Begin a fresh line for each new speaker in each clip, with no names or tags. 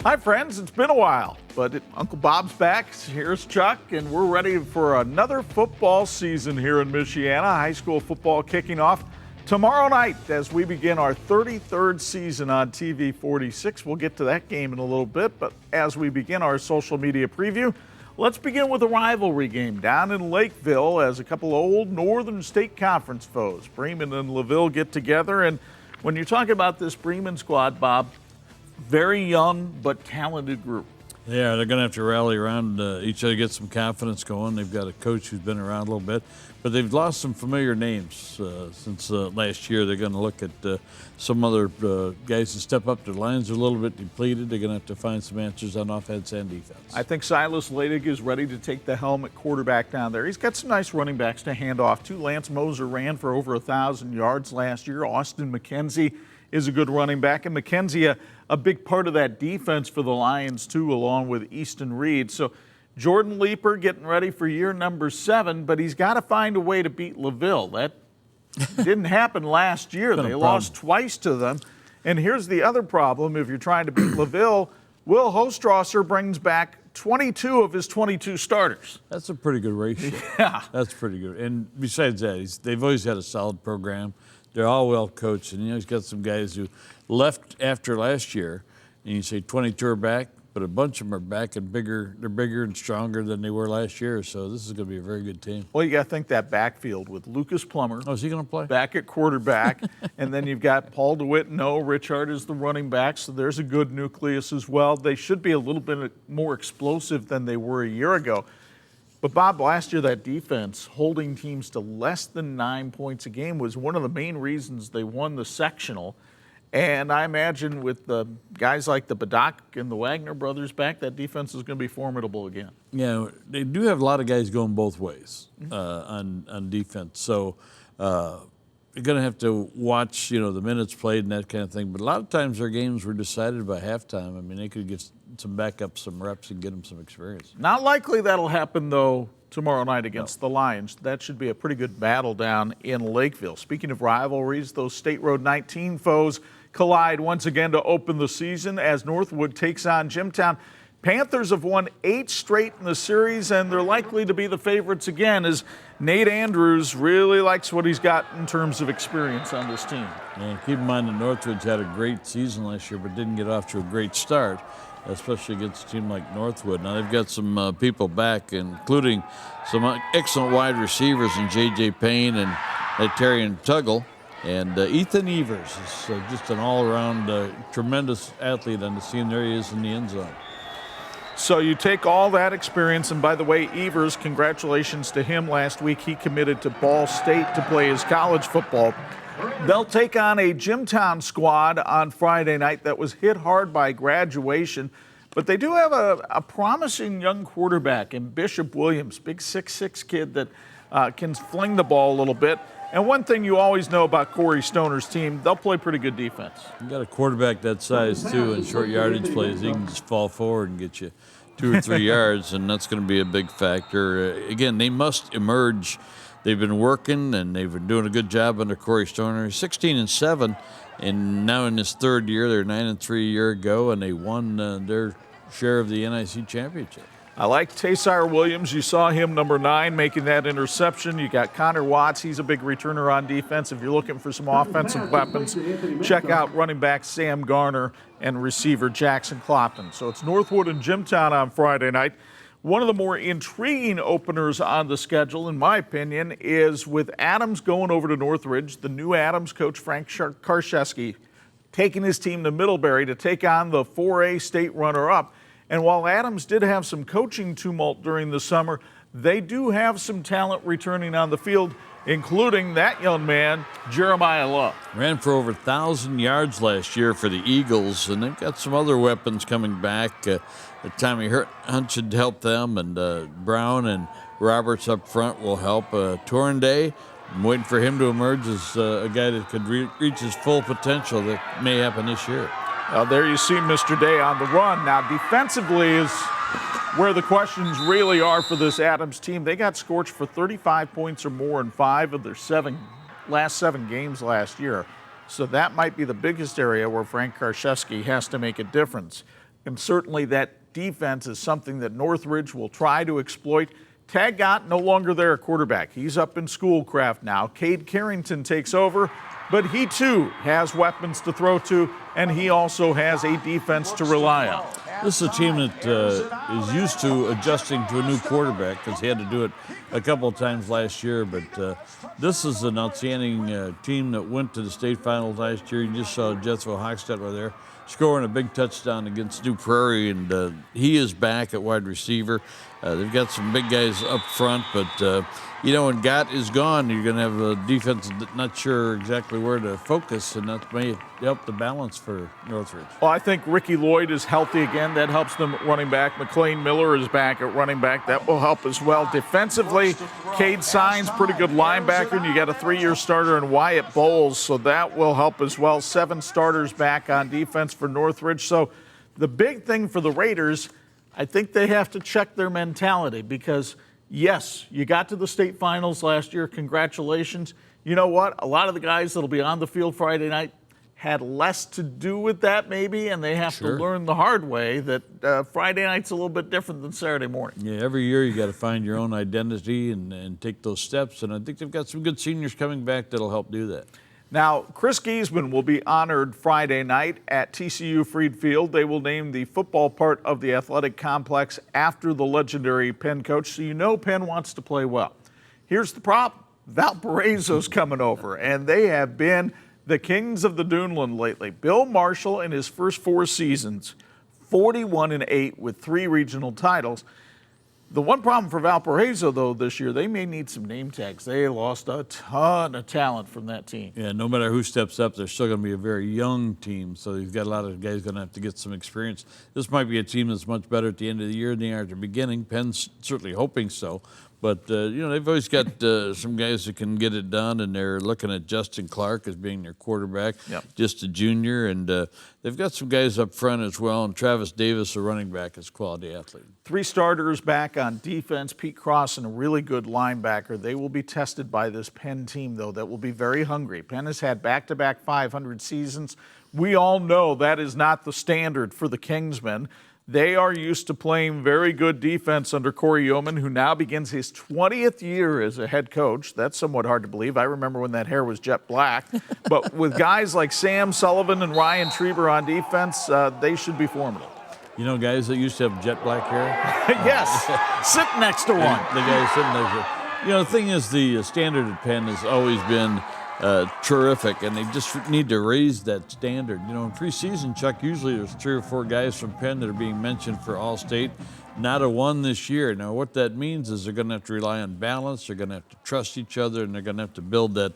Hi, friends. It's been a while, but Uncle Bob's back. Here's Chuck, and we're ready for another football season here in Michiana. High school football kicking off tomorrow night as we begin our 33rd season on TV 46. We'll get to that game in a little bit, but as we begin our social media preview, let's begin with a rivalry game down in Lakeville as a couple of old Northern State Conference foes, Freeman and Lakeville, get together. And when you're talking about this Freeman squad, Bob, very young but talented group.
Yeah, they're going to have to rally around each other, get some confidence going. They've got a coach who's been around a little bit, but they've lost some familiar names since last year. They're going to look at some other guys to step up. Their lines are a little bit depleted. They're going to have to find some answers on offense and defense.
I think Silas Ladig is ready to take the helm at quarterback down there. He's got some nice running backs to hand off to. Lance Moser ran for over 1,000 yards last year. Austin McKenzie is a good running back, and McKenzie a big part of that defense for the Lions too, along with Easton Reed. So Jordan Leeper getting ready for year number 7, but he's got to find a way to beat Lakeville. That didn't happen last year. They lost twice to them. And here's the other problem: if you're trying to beat Lakeville, Will Hostrosser brings back 22 of his 22 starters.
That's a pretty good ratio.
Yeah.
That's pretty good. And besides that, they've always had a solid program. They're all well coached, and he's got some guys who left after last year, and you say 22 are back, but a bunch of them are back and bigger. They're bigger and stronger than they were last year, so this is going to be a very good team.
Well, you got to think that backfield with Lucas Plummer.
Oh, is he going to play?
Back at quarterback, and then you've got Paul DeWitt. No, Richard is the running back, so there's a good nucleus as well. They should be a little bit more explosive than they were a year ago. But, Bob, last year that defense, holding teams to less than 9 points a game, was one of the main reasons they won the sectional. And I imagine with the guys like the Badak and the Wagner brothers back, that defense is going to be formidable again.
Yeah, they do have a lot of guys going both ways on defense. So you're going to have to watch, the minutes played and that kind of thing. But a lot of times their games were decided by halftime. I mean, they could give some backup, some reps, and get them some experience.
Not likely that'll happen, though, tomorrow night against the Lions. That should be a pretty good battle down in Lakeville. Speaking of rivalries, those State Road 19 foes collide once again to open the season as Northwood takes on Georgetown. Panthers have won 8 straight in the series, and they're likely to be the favorites again as Nate Andrews really likes what he's got in terms of experience on this team.
And keep in mind that Northwood's had a great season last year but didn't get off to a great start, especially against a team like Northwood. Now they've got some people back, including some excellent wide receivers in J.J. Payne and Terrian Tuggle. And Ethan Evers is just an all-around tremendous athlete on the scene. There he is in the end zone.
So you take all that experience, and by the way, Evers, congratulations to him. Last week he committed to Ball State to play his college football. They'll take on a Georgetown squad on Friday night that was hit hard by graduation, but they do have a promising young quarterback in Bishop Williams, big 6'6" kid that can fling the ball a little bit. And one thing you always know about Corey Stoner's team, they'll play pretty good defense.
You got a quarterback that size, too, in short yardage plays. He can just fall forward and get you 2 or 3 yards, and that's going to be a big factor. Again, they must emerge. They've been working, and they've been doing a good job under Corey Stoner. 16-7, and now in his 3rd year. They're 9-3 a year ago, and they won their share of the NIC championship.
I like Taysir Williams. You saw him, number 9, making that interception. You got Connor Watts. He's a big returner on defense. If you're looking for some offensive weapons, check out running back Sam Garner and receiver Jackson Clopton. So it's Northwood and Georgetown on Friday night. One of the more intriguing openers on the schedule, in my opinion, is with Adams going over to Northridge. The new Adams coach, Frank Karszewski, taking his team to Middlebury to take on the 4A state runner-up. And while Adams did have some coaching tumult during the summer, they do have some talent returning on the field, including that young man, Jeremiah Love.
Ran for over 1,000 yards last year for the Eagles, and they've got some other weapons coming back. Tommy Hunt should help them, and Brown and Roberts up front will help. Torrenday, I'm waiting for him to emerge as a guy that could reach his full potential. That may happen this year.
There you see Mr. Day on the run. Now, defensively is where the questions really are for this Adams team. They got scorched for 35 points or more in 5 of their last 7 games last year. So that might be the biggest area where Frank Karszewski has to make a difference. And certainly that defense is something that Northridge will try to exploit. Tag Gott no longer there at quarterback. He's up in Schoolcraft now. Cade Carrington takes over, but he too has weapons to throw to, and he also has a defense to rely on.
This is a team that is used to adjusting to a new quarterback because he had to do it a couple of times last year. But this is an outstanding team that went to the state finals last year. You just saw Jethro Hochstetler there scoring a big touchdown against New Prairie, and he is back at wide receiver. They've got some big guys up front, but when Gott is gone, you're going to have a defense that's not sure exactly where to focus, and that may help the balance for Northridge.
Well, I think Ricky Lloyd is healthy again. That helps them at running back. McLean Miller is back at running back. That will help as well. Defensively, Cade Sines, pretty good linebacker, and you got a 3-year starter in Wyatt Bowles, so that will help as well. 7 starters back on defense for Northridge. So the big thing for the Raiders, I think they have to check their mentality because, yes, you got to the state finals last year. Congratulations. You know what? A lot of the guys that will be on the field Friday night had less to do with that maybe, and they have to learn the hard way that Friday night's a little bit different than Saturday morning.
Yeah, every year you got to find your own identity and take those steps, and I think they've got some good seniors coming back that'll help do that.
Now, Chris Giesman will be honored Friday night at TCU Freed Field. They will name the football part of the athletic complex after the legendary Penn coach, so you know Penn wants to play well. Here's the problem. Valparaiso's coming over, and they have been the kings of the Duneland lately. Bill Marshall, in his first 4 seasons, 41-8 with 3 regional titles. The one problem for Valparaiso, though, this year, they may need some name tags. They lost a ton of talent from that team.
Yeah, no matter who steps up, they're still going to be a very young team, so you've got a lot of guys going to have to get some experience. This might be a team that's much better at the end of the year than they are at the beginning. Penn's certainly hoping so. But, they've always got some guys that can get it done, and they're looking at Justin Clark as being their quarterback, just a junior. And they've got some guys up front as well, and Travis Davis, a running back, is a quality athlete.
3 starters back on defense. Pete Cross, and a really good linebacker. They will be tested by this Penn team, though, that will be very hungry. Penn has had back-to-back 500 seasons. We all know that is not the standard for the Kingsmen. They are used to playing very good defense under Corey Yeoman, who now begins his 20th year as a head coach. That's somewhat hard to believe. I remember when that hair was jet black. But with guys like Sam Sullivan and Ryan Trieber on defense, they should be formidable.
You know, guys that used to have jet black hair?
Yes, sit next to one.
The guy sitting next to. The thing is, the standard at Penn has always been terrific, and they just need to raise that standard. In preseason, Chuck, usually there's 3 or 4 guys from Penn that are being mentioned for All-State. Not a one this year. Now, what that means is they're going to have to rely on balance, they're going to have to trust each other, and they're going to have to build that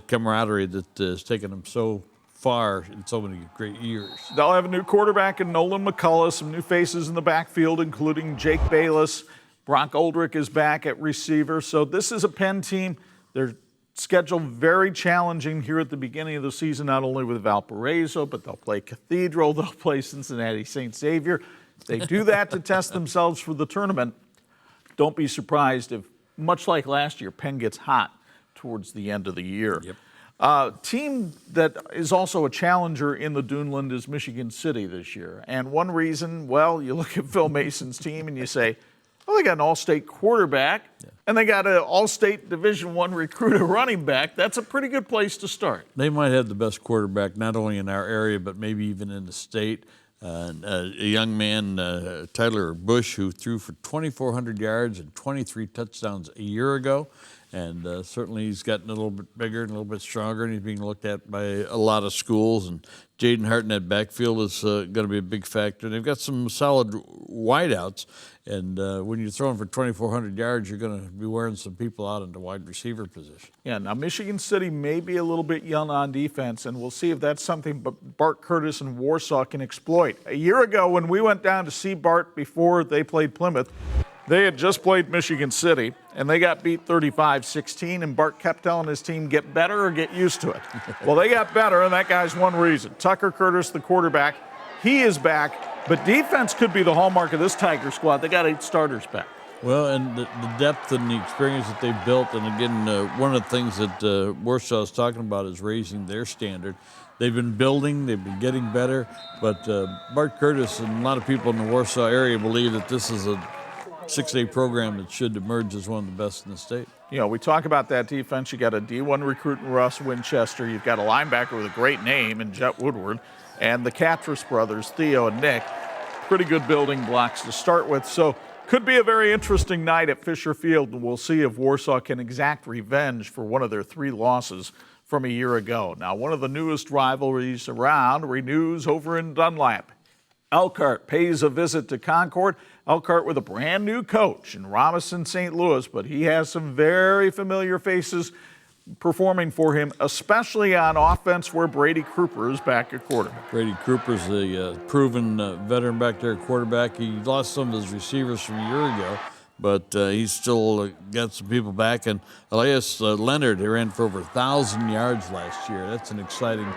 camaraderie that has taken them so far in so many great years.
They'll have a new quarterback in Nolan McCullough, some new faces in the backfield, including Jake Bayless. Brock Oldrick is back at receiver. So this is a Penn team. They're schedule very challenging here at the beginning of the season, not only with Valparaiso, but they'll play Cathedral, they'll play Cincinnati St. Xavier. They do that to test themselves for the tournament. Don't be surprised if, much like last year, Penn gets hot towards the end of the year. Team that is also a challenger in the Duneland is Michigan City this year. And one reason, well, you look at Phil Mason's team and you say, well, they got an all-state quarterback, and they got an all-state Division I recruiter running back. That's a pretty good place to start.
They might have the best quarterback, not only in our area, but maybe even in the state. A young man, Tyler Bush, who threw for 2,400 yards and 23 touchdowns a year ago. And certainly he's gotten a little bit bigger and a little bit stronger, and he's being looked at by a lot of schools. And Jaden Hart in that backfield is going to be a big factor. They've got some solid wideouts, and when you're throwing for 2,400 yards, you're going to be wearing some people out in the wide receiver position.
Yeah, now Michigan City may be a little bit young on defense, and we'll see if that's something Bart Curtis and Warsaw can exploit. A year ago, when we went down to see Bart before they played Plymouth, they had just played Michigan City, and they got beat 35-16, and Bart kept telling his team, get better or get used to it. Well, they got better, and that guy's one reason. Tucker Curtis, the quarterback, he is back, but defense could be the hallmark of this Tiger squad. They got 8 starters back.
Well, and the depth and the experience that they've built, and again, one of the things that Warsaw is talking about is raising their standard. they've been building, they've been getting better. But Bart Curtis and a lot of people in the Warsaw area believe that this is a 6A program that should emerge as one of the best in the state.
You know, we talk about that defense. You got a D1 recruit in Russ Winchester. You've got a linebacker with a great name in Jet Woodward, and the Catrus brothers, Theo and Nick. Pretty good building blocks to start with. So could be a very interesting night at Fisher Field, and we'll see if Warsaw can exact revenge for one of their 3 losses from a year ago. Now, one of the newest rivalries around renews over in Dunlap. Elkhart pays a visit to Concord. Elkhart with a brand new coach in Robinson St. Louis, but he has some very familiar faces performing for him, especially on offense where Brady Kruper is back at quarterback.
Brady Kruper's a proven veteran back there at quarterback. He lost some of his receivers from a year ago, but he's still got some people back. And Elias Leonard, he ran for over 1,000 yards last year. That's an exciting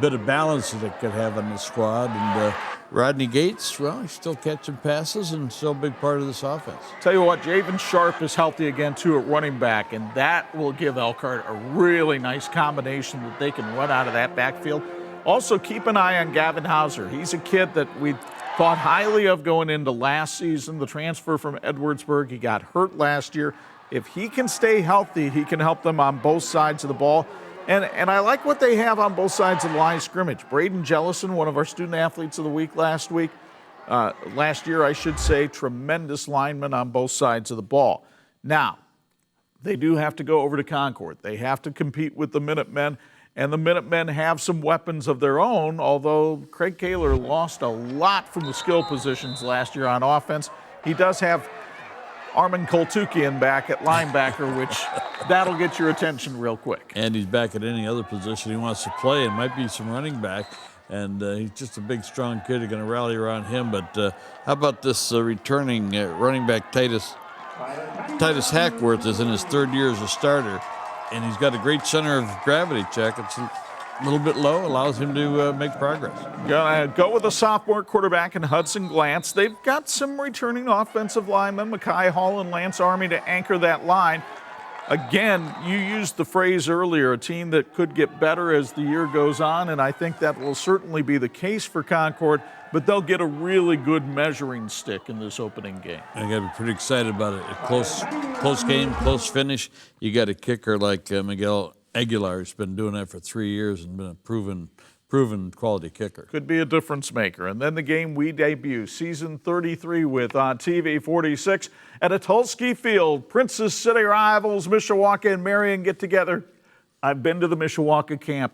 bit of balance that it could have on the squad. And Rodney Gates, well, he's still catching passes and still a big part of this offense.
Tell you what, Javen Sharp is healthy again, too, at running back, and that will give Elkhart a really nice combination that they can run out of that backfield. Also, keep an eye on Gavin Hauser. He's a kid that we thought highly of going into last season, the transfer from Edwardsburg. He got hurt last year. If he can stay healthy, he can help them on both sides of the ball. And I like what they have on both sides of the line of scrimmage. Braden Jellison, one of our student athletes of the week last year, I should say, tremendous lineman on both sides of the ball. Now, they do have to go over to Concord. They have to compete with the Minutemen, and the Minutemen have some weapons of their own, although Craig Kaler lost a lot from the skill positions last year on offense. He does have Armin Koltukian back at linebacker, which that'll get your attention real quick.
And he's back at any other position he wants to play, and might be some running back. And he's just a big, strong kid. You're going to rally around him. But how about this returning running back, Titus Hackworth is in his 3rd year as a starter, and he's got a great center of gravity check. It's a little bit low, allows him to make progress.
Gonna go with a sophomore quarterback in Hudson Glantz. They've got some returning offensive linemen, Mackay Hall and Lance Army, to anchor that line. Again, you used the phrase earlier, a team that could get better as the year goes on, and I think that will certainly be the case for Concord, but they'll get a really good measuring stick in this opening game.
I got to be pretty excited about it. A close game, close finish. You got a kicker like Miguel Aguilar, who's been doing that for 3 years and been a proven quality kicker.
Could be a difference maker. And then the game we debut, season 33 with on TV 46 at a Tulski Field. Princess City rivals Mishawaka and Marion get together. I've been to the Mishawaka camp.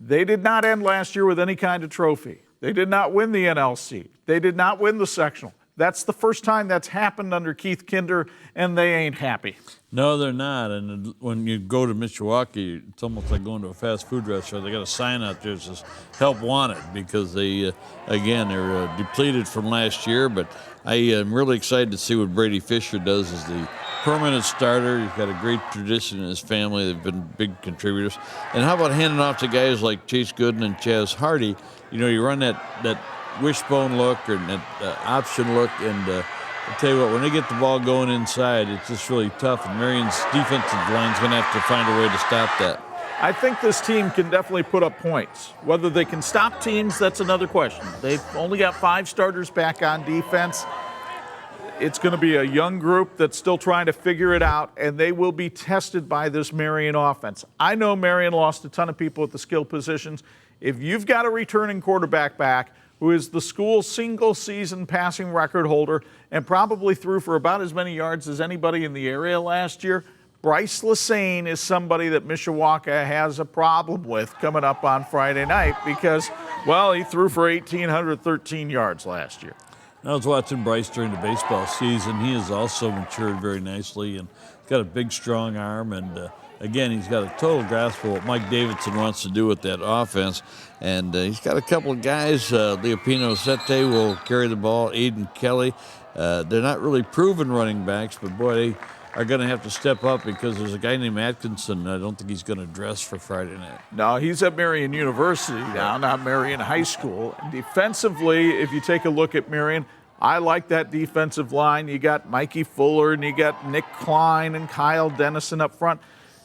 They did not end last year with any kind of trophy. They did not win the NLC. They did not win the sectional. That's the first time that's happened under Keith Kinder, and they ain't happy.
No, they're not. And when you go to Mishawaka, it's almost like going to a fast food restaurant. They got a sign out there that says "Help Wanted" because they, again, they're depleted from last year. But I am really excited to see what Brady Fisher does as the permanent starter. He's got a great tradition in his family. They've been big contributors. And how about handing off to guys like Chase Gooden and Chaz Hardy? You know, you run that wishbone look or that option look, and I'll tell you what, when they get the ball going inside, it's just really tough, and Marion's defensive line's going to have to find a way to stop that.
I think this team can definitely put up points. Whether they can stop teams, that's another question. They've only got 5 starters back on defense. It's going to be a young group that's still trying to figure it out, and they will be tested by this Marion offense. I know Marion lost a ton of people at the skill positions. If you've got a returning quarterback back who is the school's single-season passing record holder and probably threw for about as many yards as anybody in the area last year, Bryce Lassane is somebody that Mishawaka has a problem with coming up on Friday night because, well, he threw for 1,813 yards last year.
I was watching Bryce during the baseball season. He has also matured very nicely, and he's got a big, strong arm, and again, he's got a total grasp of what Mike Davidson wants to do with that offense. And he's got a couple of guys. Leopino Sete will carry the ball. Aiden Kelly. They're not really proven running backs, but boy, they are going to have to step up because there's a guy named Atkinson. I don't think he's going to dress for Friday night.
No, he's at Marion University now, not Marion High School. Defensively, if you take a look at Marion, I like that defensive line. You got Mikey Fuller and you got Nick Klein and Kyle Dennison up front.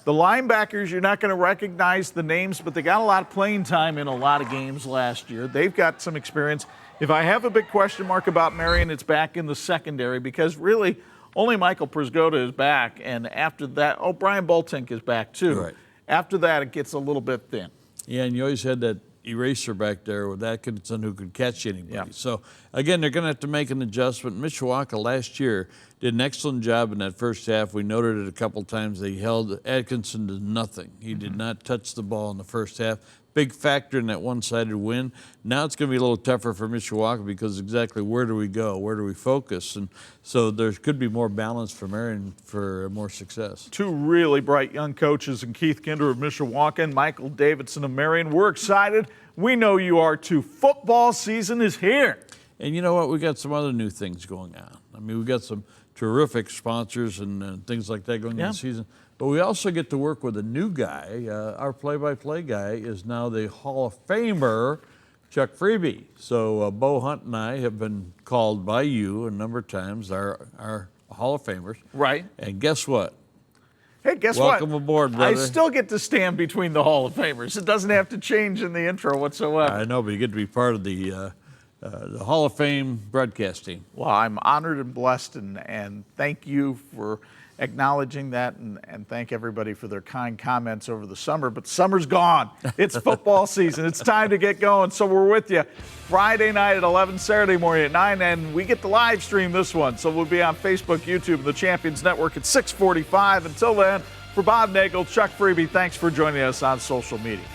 The linebackers, you're not going to recognize the names, but they got a lot of playing time in a lot of games last year. They've got some experience. If I have a big question mark about Marion, it's back in the secondary because really only Michael Prisgoda is back. And after that, Brian Boltink is back too.
Right.
After that, it gets a little bit thin.
Yeah, and you always had that eraser back there with Atkinson who could catch anybody.
Yeah.
So, again, they're going to have to make an adjustment. Mishawaka last year did an excellent job in that first half. We noted it a couple times. They held Atkinson to nothing. He did not touch the ball in the first half. Big factor in that one-sided win. Now it's going to be a little tougher for Mishawaka because exactly where do we go? Where do we focus? And so there could be more balance for Marion for more success.
Two really bright young coaches in Keith Kinder of Mishawaka and Michael Davidson of Marion. We're excited. We know you are too. Football season is here.
And you know what? We got some other new things going on. I mean, we got some terrific sponsors and things like that going into the season. But we also get to work with a new guy. Our play-by-play guy is now the Hall of Famer, Chuck Freeman. So Bo Hunt and I have been called by you a number of times, our Hall of Famers.
Right.
And guess what?
Hey, guess what?
Welcome aboard, brother.
I still get to stand between the Hall of Famers. It doesn't have to change in the intro whatsoever.
I know, but you get to be part of the Hall of Fame broadcast team.
Well, I'm honored and blessed, and thank you for acknowledging that, and thank everybody for their kind comments over the summer. But summer's gone. It's football season. It's time to get going. So we're with you Friday night at 11, Saturday morning at 9, and we get to live stream this one. So we'll be on Facebook, YouTube, and the Champions Network at 6:45. Until then, for Bob Nagel, Chuck Freeman, thanks for joining us on social media.